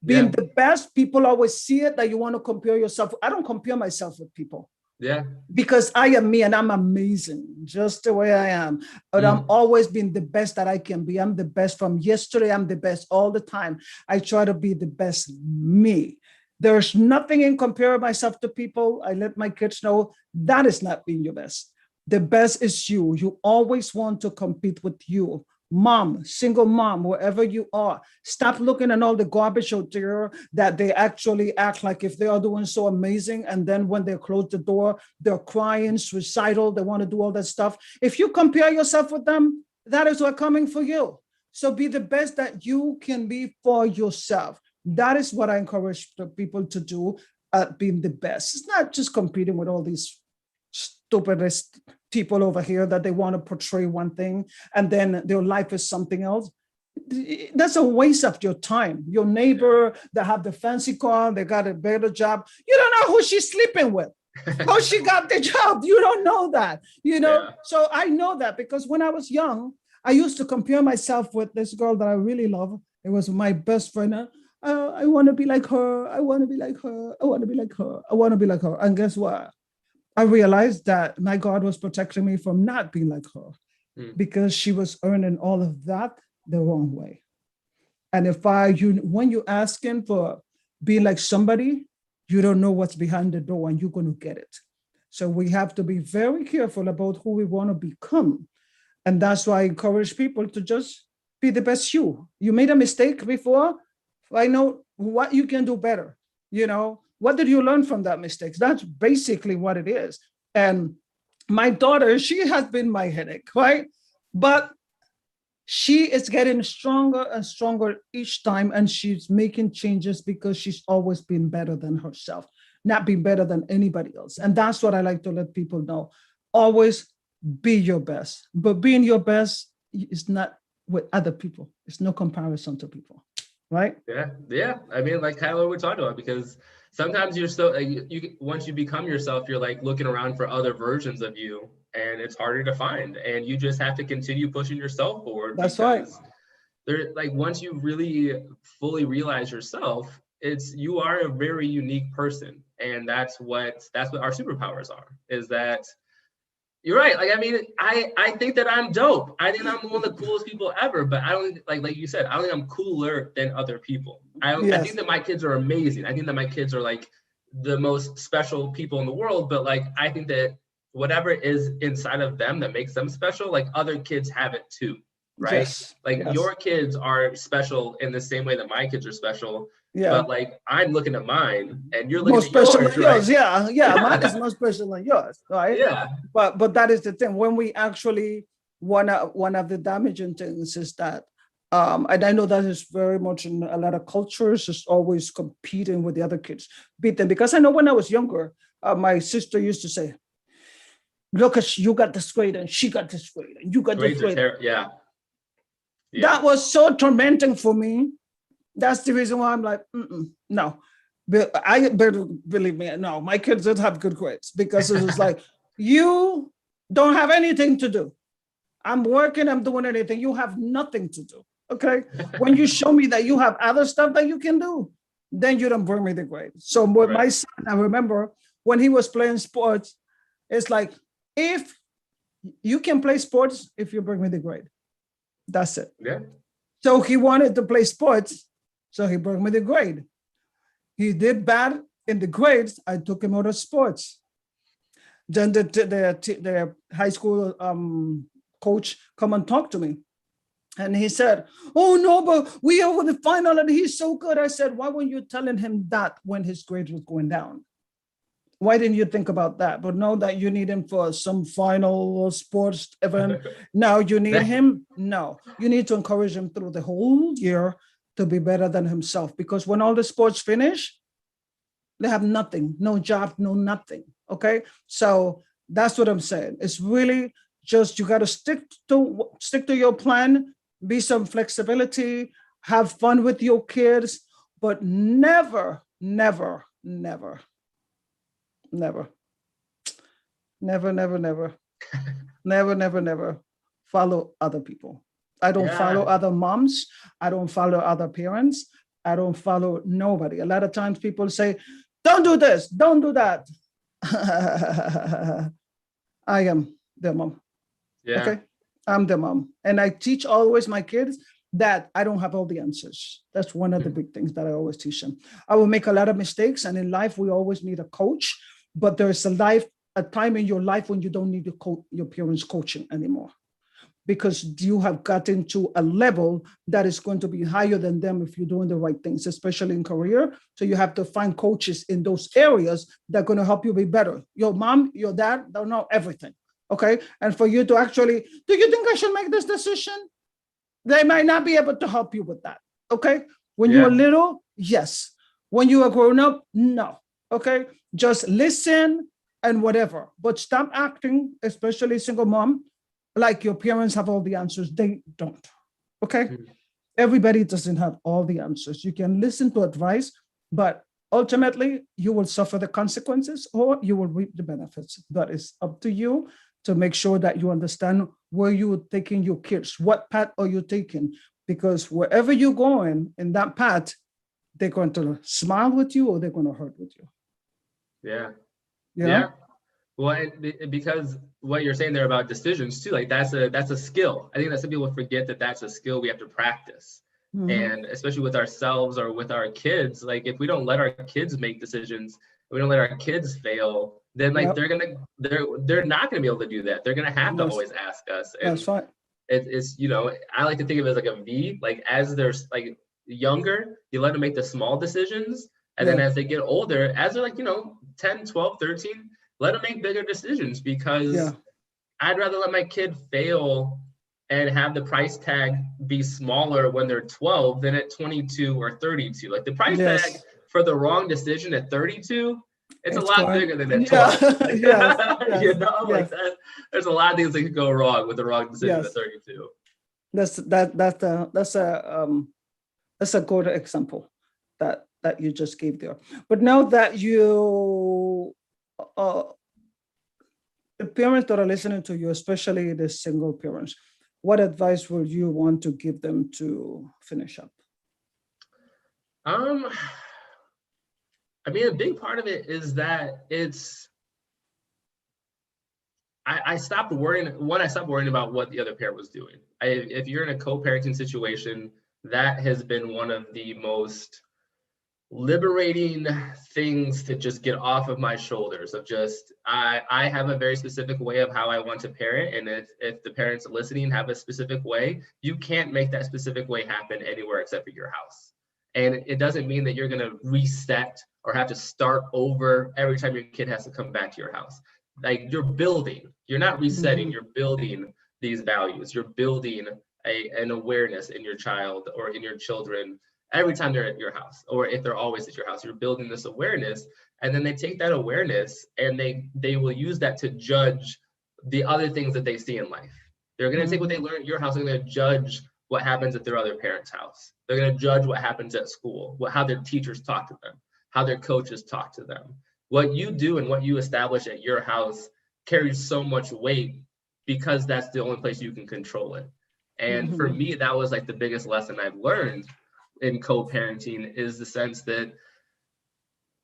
Being the best, people always see it that you want to compare yourself. I don't compare myself with people. Yeah. Because I am me and I'm amazing just the way I am. But I'm always being the best that I can be. I'm the best from yesterday. I'm the best all the time. I try to be the best me. There's nothing in comparing myself to people. I let my kids know that is not being your best. The best is you. You always want to compete with you. Mom, single mom, wherever you are, stop looking at all the garbage out there that they actually act like if they are doing so amazing. And then when they close the door, they're crying, suicidal. They want to do all that stuff. If you compare yourself with them, that is what's coming for you. So be the best that you can be for yourself. That is what I encourage the people to do, being the best. It's not just competing with all these stupidest people over here that they want to portray one thing and then their life is something else. That's a waste of your time. Your neighbor that have the fancy car, they got a better job. You don't know who she's sleeping with, how she got the job. You don't know that, Yeah. So I know that because when I was young, I used to compare myself with this girl that I really love. It was my best friend. I want to be like her. I want to be like her. I want to be like her. I want to be like her. And guess what? I realized that my God was protecting me from not being like her because she was earning all of that the wrong way. And when you asking for being like somebody, you don't know what's behind the door and you're going to get it. So we have to be very careful about who we want to become. And that's why I encourage people to just be the best you. You made a mistake before. I know what you can do better. What did you learn from that mistake? That's basically what it is. And my daughter, she has been my headache, right? But she is getting stronger and stronger each time, and she's making changes because she's always been better than herself, not being better than anybody else. And that's what I like to let people know. Always be your best, but being your best is not with other people. It's no comparison to people, right? Yeah. I mean, like kind of what we're talking about, because sometimes you're still you once you become yourself, you're like looking around for other versions of you, and it's harder to find. And you just have to continue pushing yourself forward. That's right. There, like once you really fully realize yourself, you are a very unique person, and that's what our superpowers are. Is that you're right. Like, I mean, I think that I'm dope. I think I'm one of the coolest people ever, but I don't like you said, I don't think I'm cooler than other people. I think that my kids are amazing. I think that my kids are like the most special people in the world, but like, I think that whatever is inside of them that makes them special, like other kids have it too, right? Yes. Like your kids are special in the same way that my kids are special. Yeah. But like I'm looking at mine and you're more looking at special yours, than right? yours. Yeah. Mine is more special than yours, right? Yeah. But that is the thing. When we actually one of the damaging things is that and I know that is very much in a lot of cultures, is always competing with the other kids, beat them. Because I know when I was younger, my sister used to say, look, you got this grade and she got this grade and you got this grade. Yeah. That was so tormenting for me. That's the reason why I'm like, no. But I better believe me, no, my kids did have good grades because it was like, you don't have anything to do. I'm working, I'm doing anything. You have nothing to do. Okay. When you show me that you have other stuff that you can do, then you don't bring me the grade. So with my son, I remember when he was playing sports, it's like, if you can play sports, if you bring me the grade, that's it. Yeah. So he wanted to play sports. So he brought me the grade. He did bad in the grades. I took him out of sports. Then the high school coach come and talk to me. And he said, oh, no, but we are with the final and he's so good. I said, why weren't you telling him that when his grades was going down? Why didn't you think about that? But know that you need him for some final sports event. Now you need him? No. You need to encourage him through the whole year to be better than himself. Because when all the sports finish, they have nothing, no job, no nothing. Okay. So that's what I'm saying. It's really just, you got to stick to your plan, be some flexibility, have fun with your kids, but never follow other people. I don't follow other moms. I don't follow other parents. I don't follow nobody. A lot of times people say, don't do this, don't do that. I am their mom. Yeah. Okay. I'm the mom. And I teach always my kids that I don't have all the answers. That's one of the big things that I always teach them. I will make a lot of mistakes. And in life, we always need a coach. But there's a time in your life when you don't need your parents' coaching anymore, because you have gotten to a level that is going to be higher than them if you're doing the right things, especially in career. So you have to find coaches in those areas that are going to help you be better. Your mom, your dad don't know everything. Okay. And for you to actually, do you think I should make this decision? They might not be able to help you with that. Okay. When you were little, yes. When you are grown up, no. Okay. Just listen, and whatever. But stop acting, especially single mom, like your parents have all the answers. They don't. Okay. Mhm. Everybody doesn't have all the answers. You can listen to advice, but ultimately you will suffer the consequences or you will reap the benefits. But it's up to you to make sure that you understand where you're taking your kids. What path are you taking? Because wherever you're going in that path, they're going to smile with you or they're going to hurt with you. Yeah. You Yeah. know? Well, because what you're saying there about decisions too, like that's a skill. I think that some people forget that that's a skill we have to practice. Mhm. And especially with ourselves or with our kids, like if we don't let our kids make decisions, we don't let our kids fail, then like Yep. they're not gonna be able to do that. They're gonna have to That's always ask us. And that's right. it's I like to think of it as like a V. Like as they're like younger, you let them make the small decisions, and then Yeah. as they get older, as they're like 10, 12, 13, let them make bigger decisions, Yeah. because I'd rather let my kid fail and have the price tag be smaller when they're 12 than at 22 or 32. Like the price tag Yes. for the wrong decision at 32, it's a It's lot going. bigger than at Yeah. 12. Yes. Yes. Like Yes. that, there's a lot of things that could go wrong with the wrong decision at Yes. 32. That's a good example that you just gave there. But now that you uh, the parents that are listening to you, especially the single parents, what advice would you want to give them to finish up? Um, I mean, a big part of it is that I stopped worrying. One, I stopped worrying about what the other parent was doing. If you're in a co-parenting situation, that has been one of the most liberating things to just get off of my shoulders. Of just, I have a very specific way of how I want to parent, and if the parents listening have a specific way, you can't make that specific way happen anywhere except for your house. And it doesn't mean that you're going to reset or have to start over every time your kid has to come back to your house. Like you're not resetting, Mhm. you're building these values, you're building an awareness in your child or in your children every time they're at your house, or if they're always at your house. You're building this awareness, and then they take that awareness and they will use that to judge the other things that they see in life. They're going to take what they Mhm. learn at your house, and they're going to judge what happens at their other parent's house. They're going to judge what happens at school, how their teachers talk to them, how their coaches talk to them. What you do and what you establish at your house carries so much weight, because that's the only place you can control it. And for Mhm. me, that was like the biggest lesson I've learned in co-parenting, is the sense that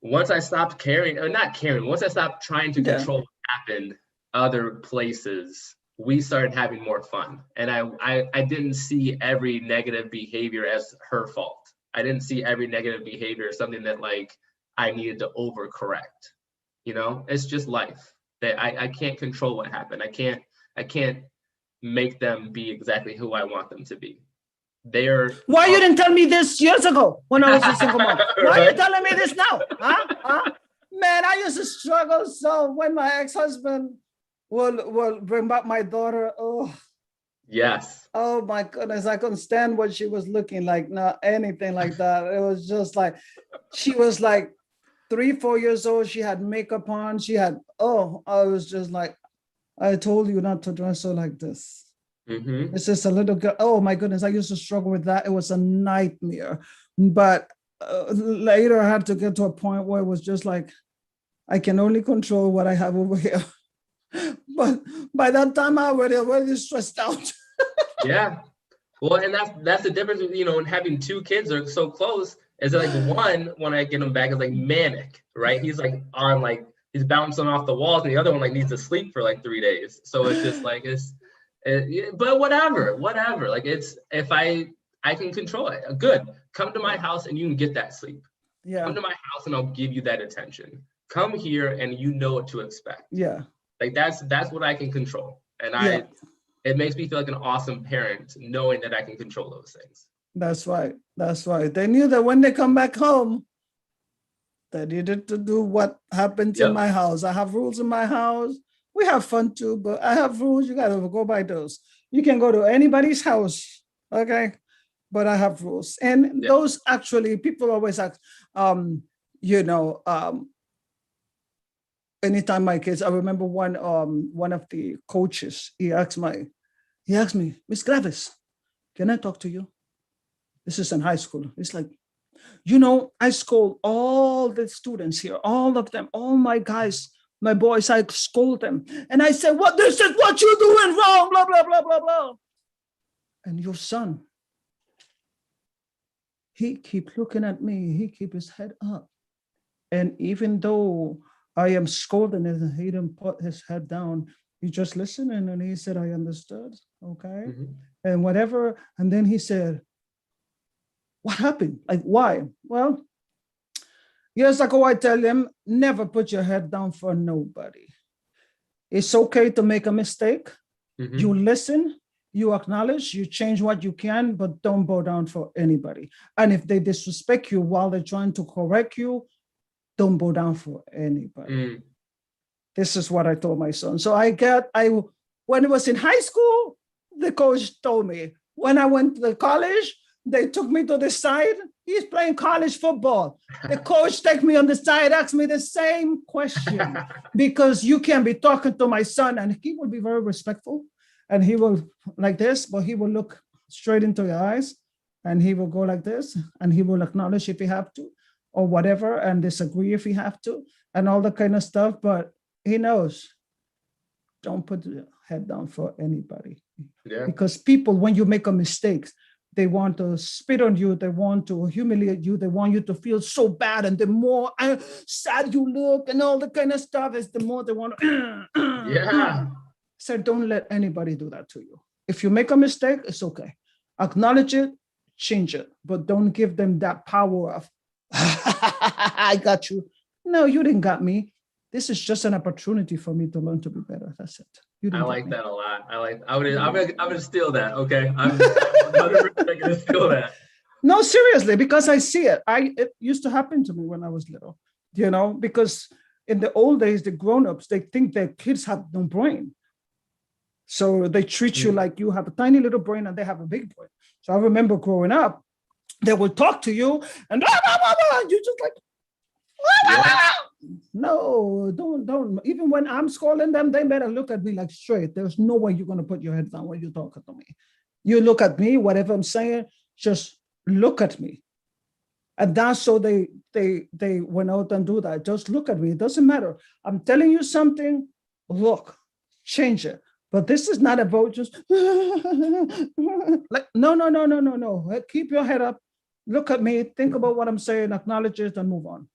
once I stopped caring, or not caring, once I stopped trying to Yeah. control what happened other places, we started having more fun. And I didn't see every negative behavior as her fault. I didn't see every negative behavior as something that like I needed to overcorrect. It's just life. That I can't control what happened. I can't make them be exactly who I want them to be. They're Why you all didn't tell me this years ago when I was a single mom? Why are you right. telling me this now? Huh? Huh? Man, I used to struggle so when my ex-husband will bring back my daughter. Oh, Yes. oh my goodness, I couldn't stand what she was looking like, not anything like that. It was just like she was like 3, 4 years old. She had makeup on. I was just like, I told you not to dress her like this. Mm-hmm. It's just a little girl. Oh my goodness, I used to struggle with that. It was a nightmare. But later, I had to get to a point where it was just like, I can only control what I have over here. But by that time, I already stressed out. Yeah. Well, and that's the difference with, in having two kids that are so close, is that like one, when I get him back, is like manic, right? He's like he's bouncing off the walls, and the other one like needs to sleep for like 3 days. So it's just like but whatever. Like it's, if I can control it. Good. Come to my house and you can get that sleep. Yeah, Come to my house and I'll give you that attention. Come here and you know what to expect. yeah, Like that's what I can control. And yeah. it makes me feel like an awesome parent knowing that I can control those things. That's right. That's right. They knew that when they come back home, they needed to do what happens in Yep. my house. I have rules in my house. We have fun too, but I have rules. You got to go by those. You can go to anybody's house, okay? But I have rules, and Yep. those actually people always ask, you know, anytime my kids, I remember one of the coaches, he asked me, Miss Graves, can I talk to you? This is in high school. It's like, I scold all the students here, all of them, all my guys, my boys, I scold them. And I said, this is what you're doing wrong, blah, blah, blah, blah, blah. And your son, he keep looking at me, he keep his head up. And even though I am scolding him, he didn't put his head down. He just listened and he said, I understood, okay? Mm-hmm. And whatever. And then he said, what happened? Like, why? Well, years ago, I tell him, never put your head down for nobody. It's okay to make a mistake. Mm-hmm. You listen, you acknowledge, you change what you can, but don't bow down for anybody. And if they disrespect you while they're trying to correct you, don't bow down for anybody. Mm. This is what I told my son. So when it was in high school, the coach told me. When I went to the college, they took me to the side. He's playing college football. The coach took me on the side, asked me the same question, because you can't be talking to my son. And he will be very respectful. And he will like this, but he will look straight into your eyes and he will go like this and he will acknowledge if he have to or whatever and disagree if he have to and all that kind of stuff. But he knows, don't put your head down for anybody. Yeah. Because people, when you make a mistake, they want to spit on you. They want to humiliate you. They want you to feel so bad. And the more sad you look and all the kind of stuff is the more they want to. Yeah. So don't let anybody do that to you. If you make a mistake, it's okay. Acknowledge it, change it, but don't give them that power of, I got you. No, you didn't got me. This is just an opportunity for me to learn to be better. That's it. I like that a lot. I'm gonna steal that. Okay, I'm 100% gonna steal that. No, seriously, because I see it. It used to happen to me when I was little. Because in the old days, the grown-ups, they think their kids have no brain. So they treat you like you have a tiny little brain and they have a big brain. So I remember growing up, they would talk to you and blah, blah, blah, blah. You just like, blah, blah, blah. No, don't. Even when I'm scolding them, they better look at me like straight. There's no way you're going to put your head down when you're talking to me. You look at me, whatever I'm saying, just look at me. And that's so they went out and do that. Just look at me. It doesn't matter. I'm telling you something, look, change it. But this is not about just like, no. Keep your head up. Look at me. Think about what I'm saying. Acknowledge it and move on.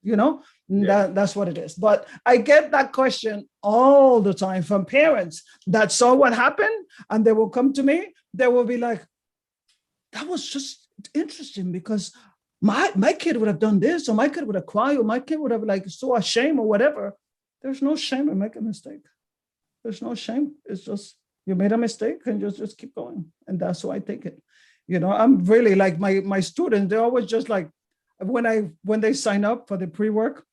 That's what it is. But I get that question all the time from parents that saw what happened and they will come to me. They will be like, that was just interesting because my kid would have done this or my kid would have cried or my kid would have like so ashamed or whatever. There's no shame in making a mistake. There's no shame. It's just you made a mistake and just keep going. And that's how I take it. I'm really like my students, they're always just like, when they sign up for the pre-work,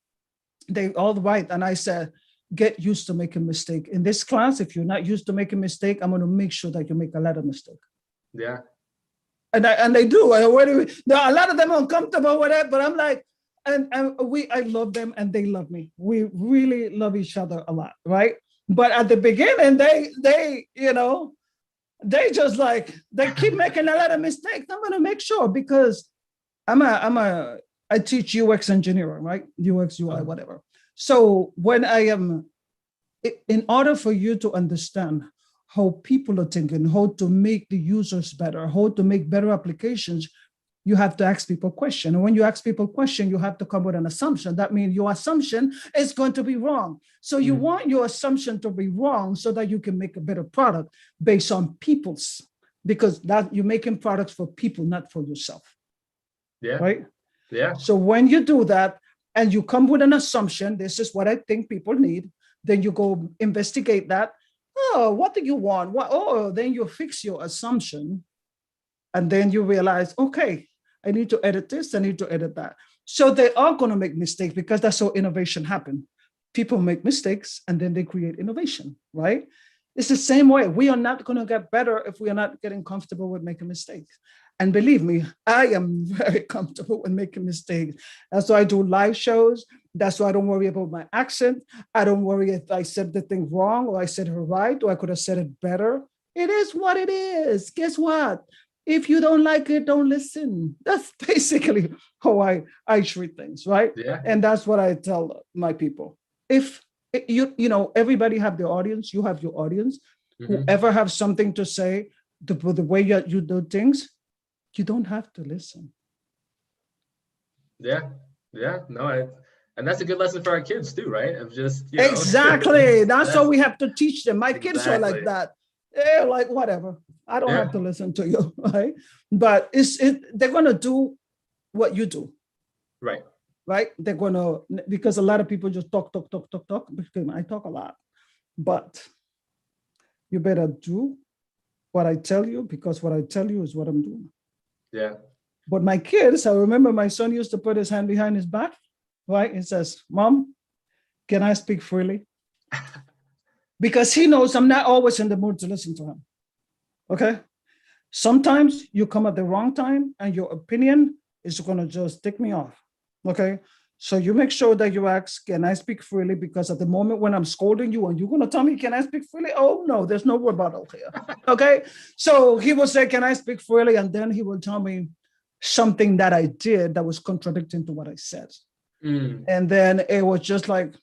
they all write. And I said, get used to making a mistake. In this class, if you're not used to making a mistake, I'm going to make sure that you make a lot of mistakes. Yeah. And they do. A lot of them are uncomfortable with it, but I'm like, I love them and they love me. We really love each other a lot, right? But at the beginning, they just like, they keep making a lot of mistakes. I'm going to make sure because I teach UX engineering, right? UX, UI, whatever. So when in order for you to understand how people are thinking, how to make the users better, how to make better applications, you have to ask people questions. And when you ask people questions, you have to come with an assumption. That means your assumption is going to be wrong. So you want your assumption to be wrong so that you can make a better product based on people's, because that you're making products for people, not for yourself. Yeah. Right? Yeah. So when you do that and you come with an assumption, this is what I think people need, then you go investigate that. Oh, what do you want? Then you fix your assumption. And then you realize, okay, I need to edit this, I need to edit that. So they are going to make mistakes because that's how innovation happens. People make mistakes and then they create innovation, right? It's the same way. We are not going to get better if we are not getting comfortable with making mistakes. And believe me, I am very comfortable with making mistakes. That's why I do live shows. That's why I don't worry about my accent. I don't worry if I said the thing wrong or I said it right or I could have said it better. It is what it is. Guess what? If you don't like it, don't listen. That's basically how I treat things, right? Yeah. And that's what I tell my people. If everybody have their audience, you have your audience. Mm-hmm. Whoever have something to say, the way you do things, you don't have to listen. Yeah. No, and that's a good lesson for our kids too, right? Of just, Exactly. That's what we have to teach them. My kids are like exactly. that. They're like, whatever. I don't have to listen to you, right? But they're gonna do what you do. Right. Right? They're gonna, because a lot of people just talk. Because I talk a lot. But you better do what I tell you, because what I tell you is what I'm doing. Yeah. But my kids, I remember my son used to put his hand behind his back, right? He says, Mom, can I speak freely? Because he knows I'm not always in the mood to listen to him. Okay? Sometimes you come at the wrong time and your opinion is going to just tick me off. Okay? So you make sure that you ask, can I speak freely? Because at the moment when I'm scolding you and you're going to tell me, can I speak freely? Oh, no, there's no rebuttal here. Okay? So he will say, can I speak freely? And then he will tell me something that I did that was contradicting to what I said. And then it was just like,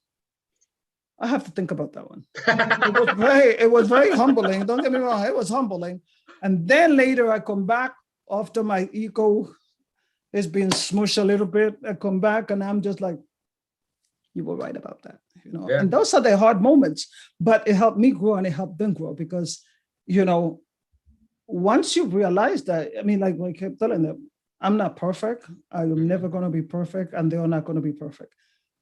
I have to think about that one. It was very humbling. Don't get me wrong, it was humbling. And then later I come back after my ego is being smushed a little bit. I come back and I'm just like, you were right about that. Yeah. And those are the hard moments, but it helped me grow and it helped them grow because, once you realize that, I mean, like I kept telling them, I'm not perfect. I'm never going to be perfect and they're not going to be perfect.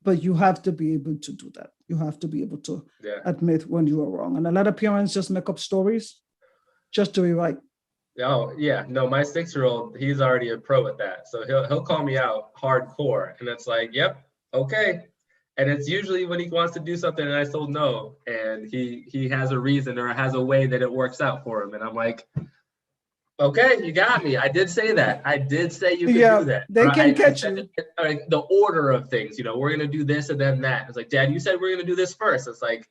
But you have to be able to do that. You have to be able to admit when you are wrong. And a lot of parents just make up stories just to be right. Oh, yeah. No, my 6-year-old, he's already a pro at that. So he'll call me out hardcore. And it's like, yep, okay. And it's usually when he wants to do something and I told no. And he has a reason or has a way that it works out for him. And I'm like, okay, you got me. I did say that. I did say you could do that. They can catch you. Like the order of things, we're going to do this and then that. It's like, Dad, you said we're going to do this first. It's like,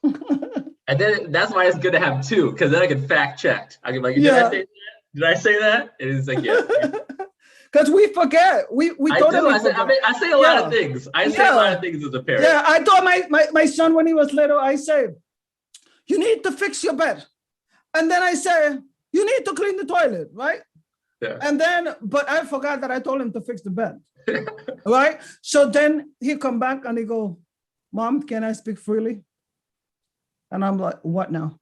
and then that's why it's good to have two, because then I can fact check. I can like, did I say that? Did I say that? And it's like, yeah. Because we forget. We totally forget. I say a lot of things. I say a lot of things as a parent. Yeah, I told my son when he was little, I said, you need to fix your bed. And then I say, you need to clean the toilet, right? Yeah. And then, but I forgot that I told him to fix the bed, right? So then he come back and he go, Mom, can I speak freely? And I'm like, what now?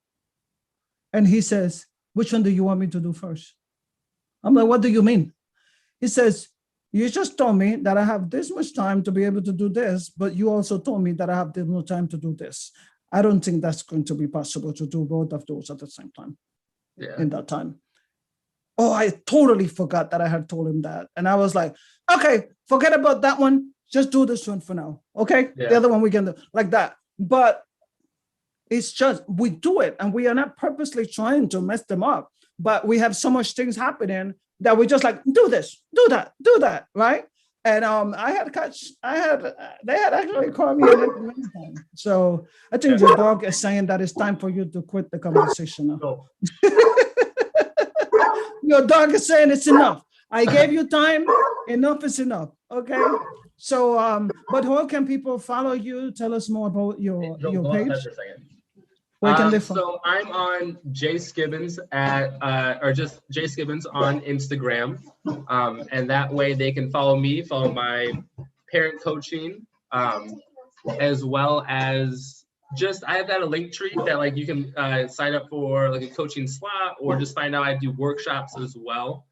And he says, which one do you want me to do first? I'm like, what do you mean? He says, you just told me that I have this much time to be able to do this, but you also told me that I have this much time to do this. I don't think that's going to be possible to do both of those at the same time in that time. Oh, I totally forgot that I had told him that. And I was like, okay, forget about that one. Just do this one for now. Okay. Yeah. The other one we can do like that. But it's just, we do it and we are not purposely trying to mess them up, but we have so much things happening that we just like, do this, do that. Right. And they had actually called me many times. So I think your dog is saying that it's time for you to quit the conversation now. No. Your dog is saying it's enough. I gave you time. Enough is enough. Okay. So, but how can people follow you? Tell us more about your page. Where can they follow? So I'm on J Skibbens or just J Skibbens on Instagram. And that way they can follow me, follow my parent coaching, as well as just, I've got a link tree that like you can sign up for like a coaching slot or just find out I do workshops as well.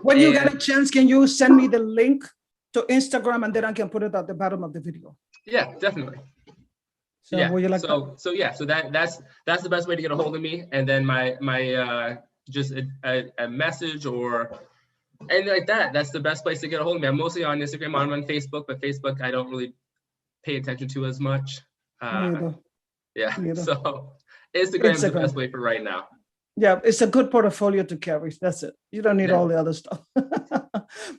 When you get a chance, can you send me the link to Instagram and then I can put it at the bottom of the video? Yeah, definitely. So yeah. You like so that's the best way to get a hold of me. And then my just a message or anything like that. That's the best place to get a hold of me. I'm mostly on Instagram. I'm on Facebook, but Facebook I don't really pay attention to as much. Yeah. So Instagram's the best way for right now. Yeah, it's a good portfolio to carry. That's it. You don't need all the other stuff.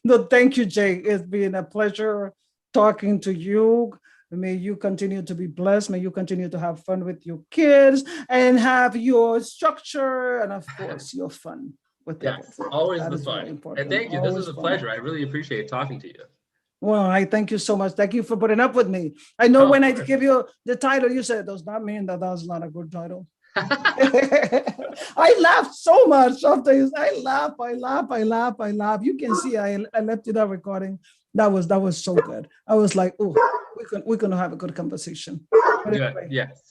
No, thank you, Jay. It's been a pleasure talking to you. May you continue to be blessed. May you continue to have fun with your kids and have your structure and, of course, your fun with Yes, everything. always That the is very fun. And important. thank you. This was Always a fun. pleasure. I really appreciate talking to you. Well, I thank you so much. Thank you for putting up with me. I know Oh, of when I course. give you the title, you said it does not mean that that's not a good title. I laughed so much after you. I laugh. You can see I left you that recording. That was so good. I was like, oh, we're gonna have a good conversation. But Good. anyway, Yes.